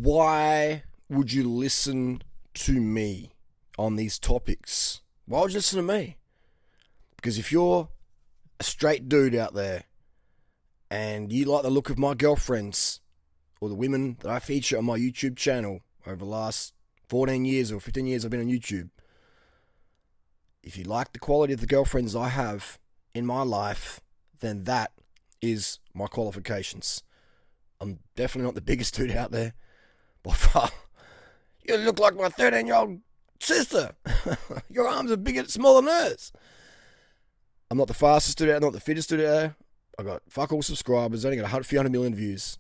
why would you listen to me on these topics? Why would you listen to me? Because if you're a straight dude out there and you like the look of my girlfriends or the women that I feature on my YouTube channel over the last 14 years or 15 years I've been on YouTube, if you like the quality of the girlfriends I have in my life, then that is my qualifications. I'm definitely not the biggest dude out there. By far. You look like my 13-year-old sister. Your arms are bigger, smaller than hers. I'm not the fastest dude out there, not the fittest dude out there. I got fuck all subscribers, only got a few hundred million views.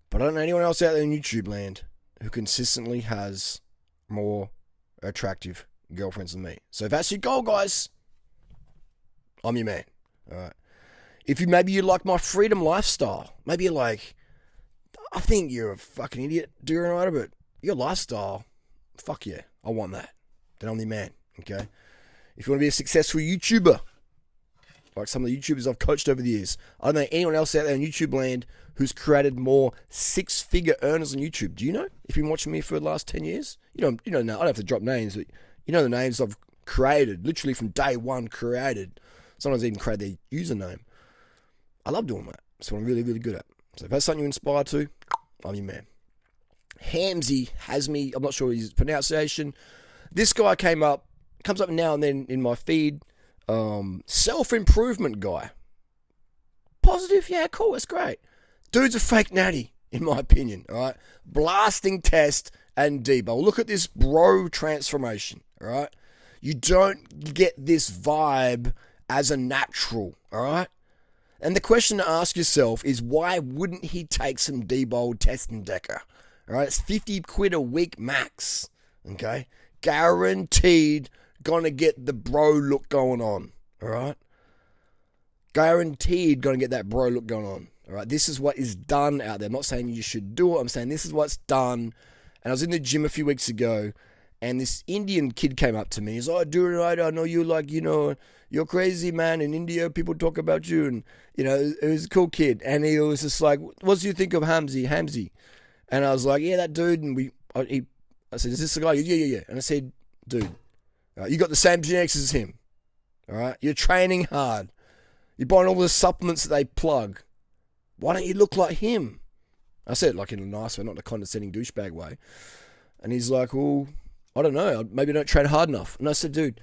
But I don't know anyone else out there in YouTube land who consistently has more attractive girlfriends than me. So if that's your goal, guys, I'm your man. Alright. If maybe you like my freedom lifestyle, maybe you're like, I think you're a fucking idiot, durianrider, but your lifestyle, fuck yeah, I want that. Then I'm your man, okay? If you want to be a successful YouTuber, like some of the YouTubers I've coached over the years, I don't know anyone else out there in YouTube land who's created more six-figure earners on YouTube. Do you know? If you've been watching me for the last 10 years, you know, I don't have to drop names, but you know the names I've created, literally from day one created. Sometimes even create their username. I love doing that. That's what I'm really, really good at. So if that's something you inspire to, I'm your man. Hamza has me, I'm not sure his pronunciation. This guy comes up now and then in my feed. Self-improvement guy. Positive, yeah, cool, that's great. Dude's a fake natty, in my opinion, alright? Blasting test and debug. Look at this bro transformation, alright? You don't get this vibe as a natural, alright? And the question to ask yourself is, why wouldn't he take some debold test and decker? Alright, it's 50 quid a week max, okay? Guaranteed gonna get the bro look going on, alright? Guaranteed gonna get that bro look going on, alright? This is what is done out there. I'm not saying you should do it, I'm saying this is what's done. And I was in the gym a few weeks ago, and this Indian kid came up to me. He's like, oh, durianrider, I know you like, you're crazy, man. In India, people talk about you. And, it was a cool kid. And he was just like, what do you think of Hamza? And I was like, yeah, that dude. And I said, is this the guy? Yeah. And I said, dude, you got the same genetics as him. All right? You're training hard. You're buying all the supplements that they plug. Why don't you look like him? I said it like in a nice way, not in a condescending douchebag way. And he's like, well, I don't know. Maybe I don't train hard enough. And I said, dude,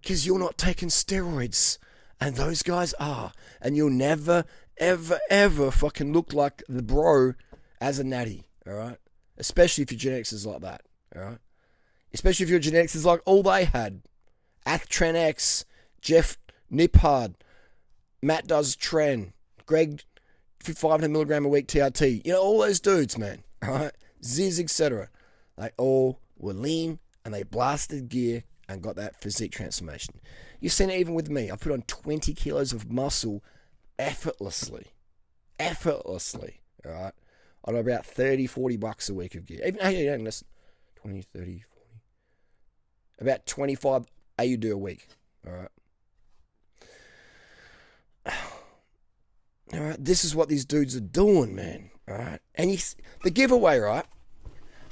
because you're not taking steroids. And those guys are. And you'll never, ever, ever fucking look like the bro as a natty. Alright? Especially if your genetics is like that. Alright? Especially if your genetics is like all they had. Ath-Tren X, Jeff Nippard, Matt does Tren, Greg 500 milligram a week TRT. All those dudes, man. Alright? Ziz, etc. They all were lean and they blasted gear and got that physique transformation. You've seen it even with me. I've put on 20 kilos of muscle effortlessly. Alright? On about 30, 40 bucks a week of gear. Even less 20, 30, 40. About 25 AUD a week. Alright? Alright, this is what these dudes are doing, man. Alright? And the giveaway, right?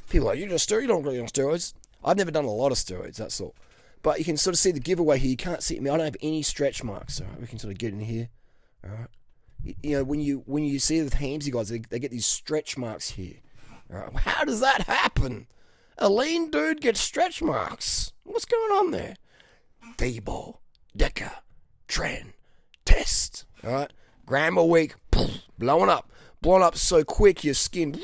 People are like, you don't really on steroids. I've never done a lot of steroids, that's all. But you can sort of see the giveaway here. You can't see me. I don't have any stretch marks. All right, we can sort of get in here. All right. When you see the Hamza guys, they get these stretch marks here. All right. How does that happen? A lean dude gets stretch marks. What's going on there? D-ball, decker, tren, test. All right. Gram a week, blowing up so quick your skin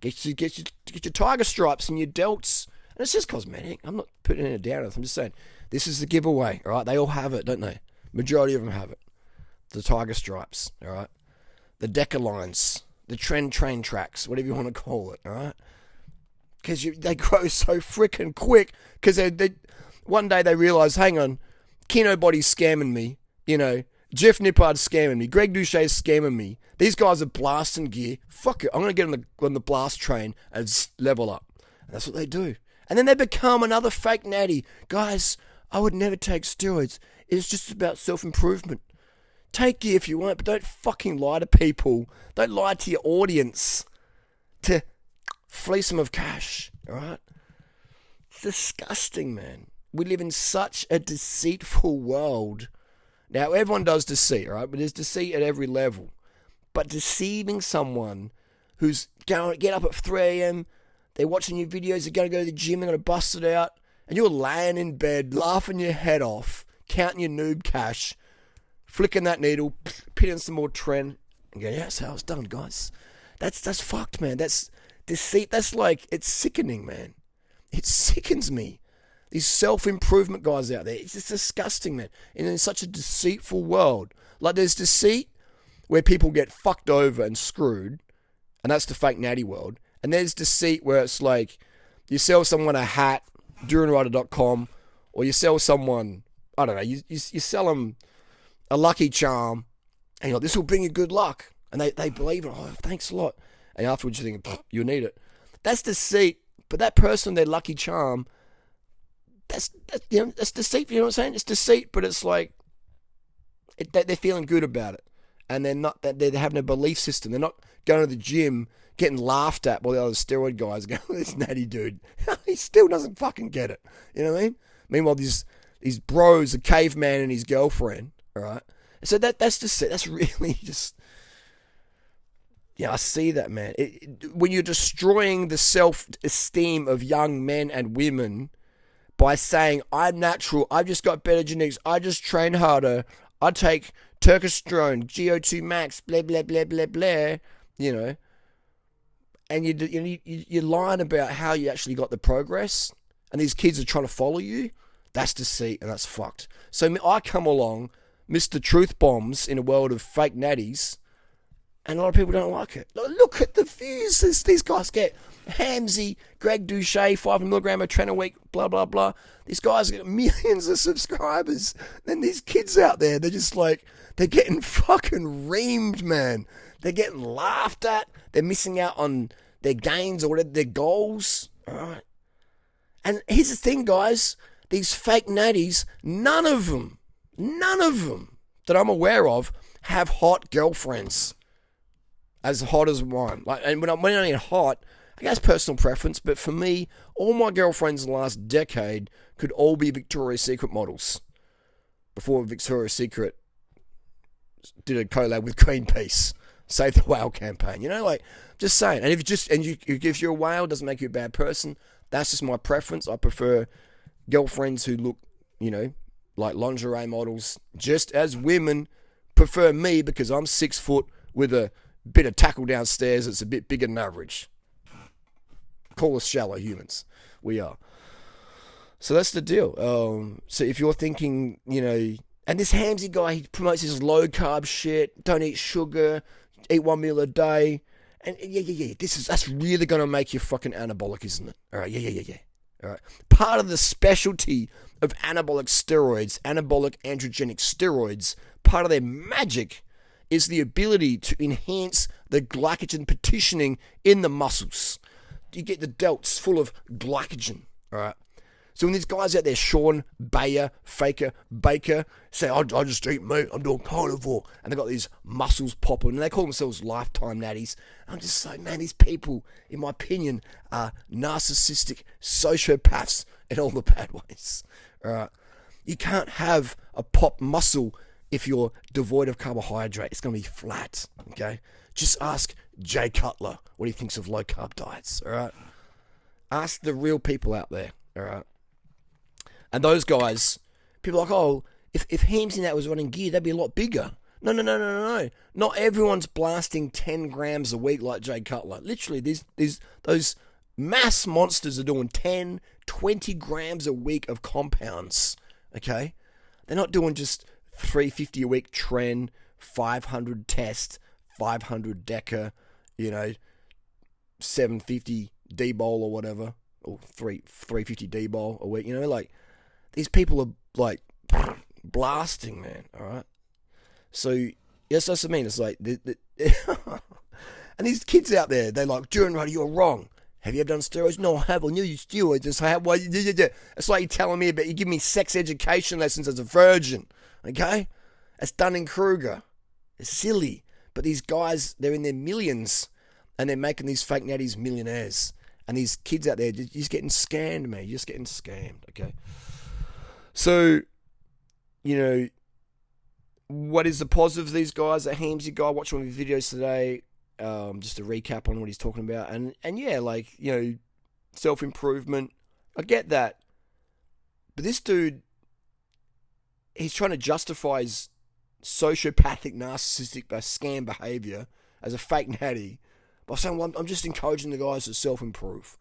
get your tiger stripes and your delts. And it's just cosmetic. I'm not putting it down. I'm just saying, this is the giveaway, all right? They all have it, don't they? Majority of them have it. The tiger stripes, all right? The decker lines, the train tracks, whatever you want to call it, all right? Because they grow so freaking quick. Because one day they realize, hang on, Kino Body's scamming me. Jeff Nippard's scamming me. Greg Doucet's scamming me. These guys are blasting gear. Fuck it. I'm going to get on the blast train and level up. And that's what they do. And then they become another fake natty. Guys, I would never take steroids. It's just about self-improvement. Take gear if you want, but don't fucking lie to people. Don't lie to your audience to fleece them of cash, all right? It's disgusting, man. We live in such a deceitful world. Now, everyone does deceit, all right? But there's deceit at every level. But deceiving someone who's going to get up at 3 a.m., they're watching your videos, they're going to go to the gym, they're going to bust it out, and you're laying in bed, laughing your head off, counting your noob cash, flicking that needle, pitting some more trend, and go, yeah, that's how it's done, guys. That's fucked, man. That's deceit. That's like, it's sickening, man. It sickens me. These self-improvement guys out there, it's just disgusting, man. And in such a deceitful world, like there's deceit where people get fucked over and screwed, and that's the fake natty world. And there's deceit where it's like you sell someone a hat, durianrider.com, or you sell someone, I don't know, you sell them a lucky charm, and you're like, this will bring you good luck. And they believe it. Oh, thanks a lot. And afterwards you think, you'll need it. That's deceit. But that person, their lucky charm, that's deceit. You know what I'm saying? It's deceit, but it's like they're feeling good about it, and they're having a belief system. They're not going to the gym, getting laughed at by the other steroid guys. Going, this natty dude, he still doesn't fucking get it. You know what I mean? Meanwhile, these bros, a caveman and his girlfriend. All right. So that's deceit. That's really just. Yeah, I see that, man. When you're destroying the self-esteem of young men and women by saying, I'm natural, I've just got better genetics, I just train harder, I take Turkestrone, GO2 Max, blah, blah, blah, blah, blah, you know, and you're lying about how you actually got the progress, and these kids are trying to follow you, that's deceit, and that's fucked. So I come along, Mr. Truth Bombs in a world of fake natties, and a lot of people don't like it. Look at the views these guys get. Hamza, Greg Douchet, 500mg of tren a week, blah, blah, blah. These guys get millions of subscribers. Then these kids out there, they're just like, they're getting fucking reamed, man. They're getting laughed at. They're missing out on their gains or whatever, their goals. All right. And here's the thing, guys. These fake natties, none of them that I'm aware of have hot girlfriends. As hot as mine. Like, and when I mean hot, I guess personal preference, but for me, all my girlfriends in the last decade could all be Victoria's Secret models. Before Victoria's Secret did a collab with Greenpeace, Save the Whale campaign. You know, like, just saying. And if you're a whale, it doesn't make you a bad person. That's just my preference. I prefer girlfriends who look, you know, like lingerie models, just as women prefer me because I'm 6 foot with a bit of tackle downstairs. It's a bit bigger than average. Call us shallow humans. We are. So that's the deal. So if you're thinking, you know, and this Hamza guy, he promotes his low carb shit. Don't eat sugar. Eat 1 meal a day. And yeah. That's really gonna make you fucking anabolic, isn't it? All right. Yeah. All right. Part of the specialty of anabolic steroids, anabolic androgenic steroids, part of their magic is the ability to enhance the glycogen partitioning in the muscles. You get the delts full of glycogen, all right? So when these guys out there, Sean, Bayer, Faker, Baker, say, I just eat meat, I'm doing carnivore, and they've got these muscles popping, and they call themselves lifetime natties. I'm just like, man, these people, in my opinion, are narcissistic sociopaths in all the bad ways, all right? You can't have a pop muscle if you're devoid of carbohydrate. It's going to be flat, okay? Just ask Jay Cutler what he thinks of low-carb diets, all right? Ask the real people out there, all right? And those guys, people are like, oh, if Hamza that was running gear, that'd be a lot bigger. No. Not everyone's blasting 10 grams a week like Jay Cutler. Literally, those mass monsters are doing 10, 20 grams a week of compounds, okay? They're not doing just 350 a week tren, 500 test, 500 deca, you know, 750 D-bowl or whatever, or 350 D-bowl a week, you know, like, these people are, like, blasting, man, all right? So, yes, that's what I mean, it's like, and these kids out there, they're like, durianrider, you're wrong. Have you ever done steroids? No, I have. I knew you steroids. It's like you're telling me about, you give me sex education lessons as a virgin. Okay? That's Dunning-Kruger. It's silly. But these guys, they're in their millions, and they're making these fake natties millionaires. And these kids out there, you're just getting scammed, man. You're just getting scammed, okay? So, what is the positive of these guys? That Hamza guy, watched one of his videos today, just to recap on what he's talking about. And yeah, self-improvement. I get that. But this dude, he's trying to justify his sociopathic, narcissistic, scam behavior as a fake natty by saying, well, I'm just encouraging the guys to self-improve.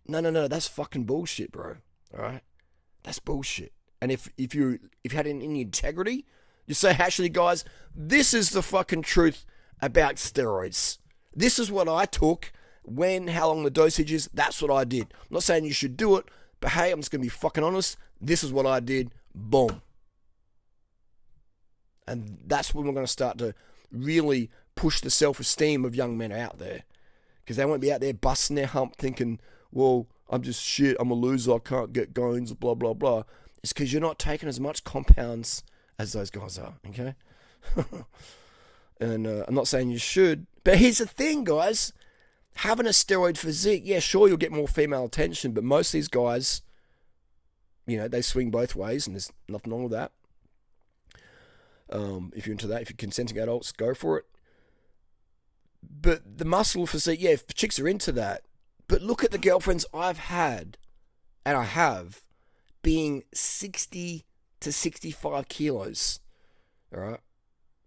No, that's fucking bullshit, bro. All right? That's bullshit. And if you had any integrity, you say, actually, guys, this is the fucking truth about steroids. This is what I took, how long the dosage is, that's what I did. I'm not saying you should do it, but hey, I'm just going to be fucking honest. This is what I did. Boom. And that's when we're going to start to really push the self-esteem of young men out there. Because they won't be out there busting their hump thinking, well, I'm just shit, I'm a loser, I can't get goings, blah, blah, blah. It's because you're not taking as much compounds as those guys are, okay? And I'm not saying you should. But here's the thing, guys. Having a steroid physique, yeah, sure, you'll get more female attention, but most of these guys, they swing both ways, and there's nothing wrong with that. If you're into that, if you're consenting adults, go for it. But the muscle physique, yeah, if chicks are into that, but look at the girlfriends I've had, and I have, being 60 to 65 kilos. All right.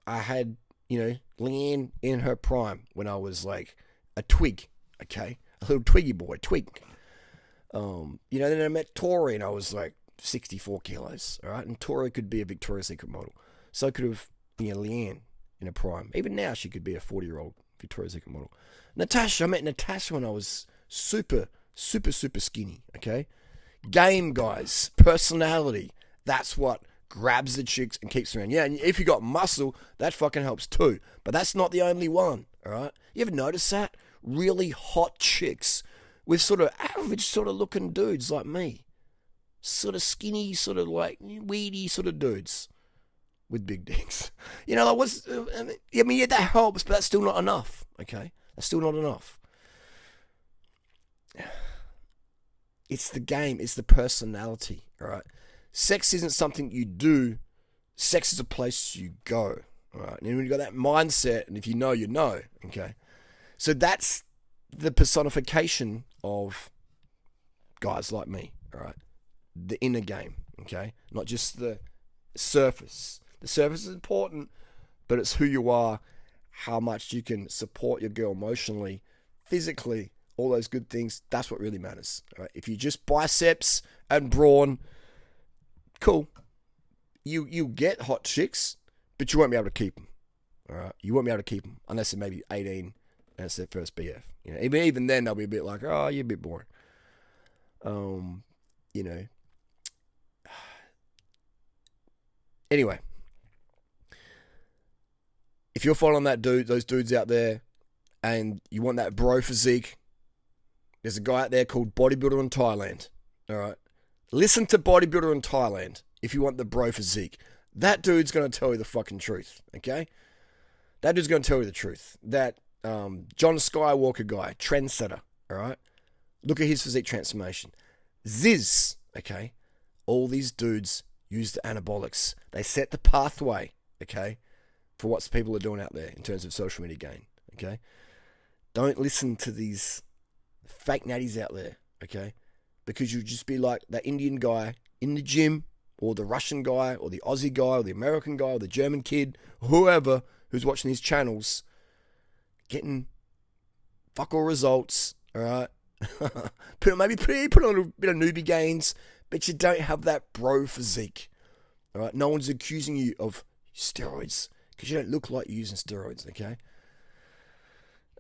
I had, Leanne in her prime when I was like a twig. Okay. A little twiggy boy, twig. Then I met Tori and I was like 64 kilos. All right. And Tori could be a Victoria's Secret model. So could have, Leanne in her prime. Even now she could be a 40-year-old Victoria's Secret model. I met Natasha when I was super, super, super skinny. Okay. Game, guys, personality, that's what grabs the chicks and keeps them around. Yeah, and if you got muscle, that fucking helps too. But that's not the only one, all right? You ever notice that? Really hot chicks with sort of average sort of looking dudes like me. Sort of skinny, sort of like weedy sort of dudes with big dicks. Yeah, that helps, but that's still not enough, okay? That's still not enough. It's the game. It's the personality, all right? Sex isn't something you do. Sex is a place you go, all right? And when you got that mindset, and if you know, you know, okay? So that's the personification of guys like me, all right? The inner game, okay? Not just the surface. The surface is important, but it's who you are, how much you can support your girl emotionally, physically, all those good things. That's what really matters. All right? If you just biceps and brawn, cool. You get hot chicks, but you won't be able to keep them. All right? You won't be able to keep them unless they're maybe 18 and it's their first BF. Even then they'll be a bit like, oh, you're a bit boring. Anyway, if you're following those dudes out there, and you want that bro physique, there's a guy out there called Bodybuilder in Thailand. All right. Listen to Bodybuilder in Thailand if you want the bro physique. That dude's going to tell you the fucking truth. Okay. That dude's going to tell you the truth. That John Skywalker guy, trendsetter. All right. Look at his physique transformation. Ziz. Okay. All these dudes use the anabolics. They set the pathway. Okay. For what people are doing out there in terms of social media gain. Okay. Don't listen to these fake natties out there, okay? Because you'll just be like that Indian guy in the gym, or the Russian guy, or the Aussie guy, or the American guy, or the German kid, whoever who's watching these channels, getting fuck all results, all right? put on a bit of newbie gains, but you don't have that bro physique, all right? No one's accusing you of steroids because you don't look like you're using steroids, okay?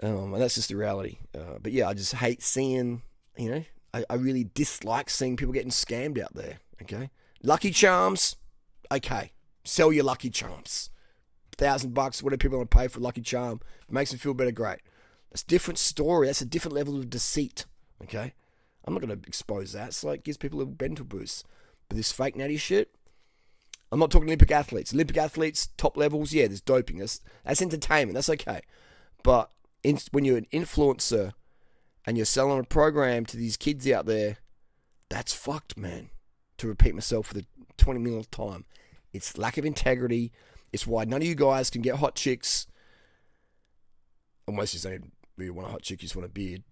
And that's just the reality. But yeah, I just hate seeing, I really dislike seeing people getting scammed out there, okay? Lucky Charms, okay. Sell your Lucky Charms. $1,000, whatever people want to pay for a Lucky Charm. It makes them feel better, great. That's a different story. That's a different level of deceit, okay? I'm not going to expose that. It's like, gives people a mental boost. But this fake natty shit, I'm not talking Olympic athletes. Olympic athletes, top levels, yeah, there's doping. That's entertainment. That's okay. But when you're an influencer and you're selling a program to these kids out there, that's fucked, man. To repeat myself for the 20 millionth time. It's lack of integrity. It's why none of you guys can get hot chicks. Unless you don't really want a hot chick, you just want a beard.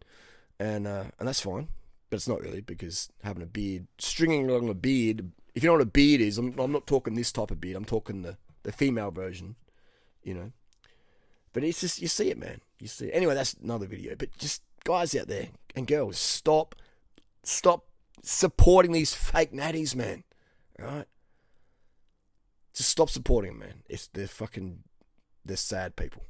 And that's fine. But it's not really, because having a beard, stringing along a beard, if you know what a beard is, I'm not talking this type of beard. I'm talking the female version, you know. But it's just, you see it, man. You see it. Anyway, that's another video. But just guys out there and girls, stop supporting these fake natties, man. All right? Just stop supporting them, man. They're sad people.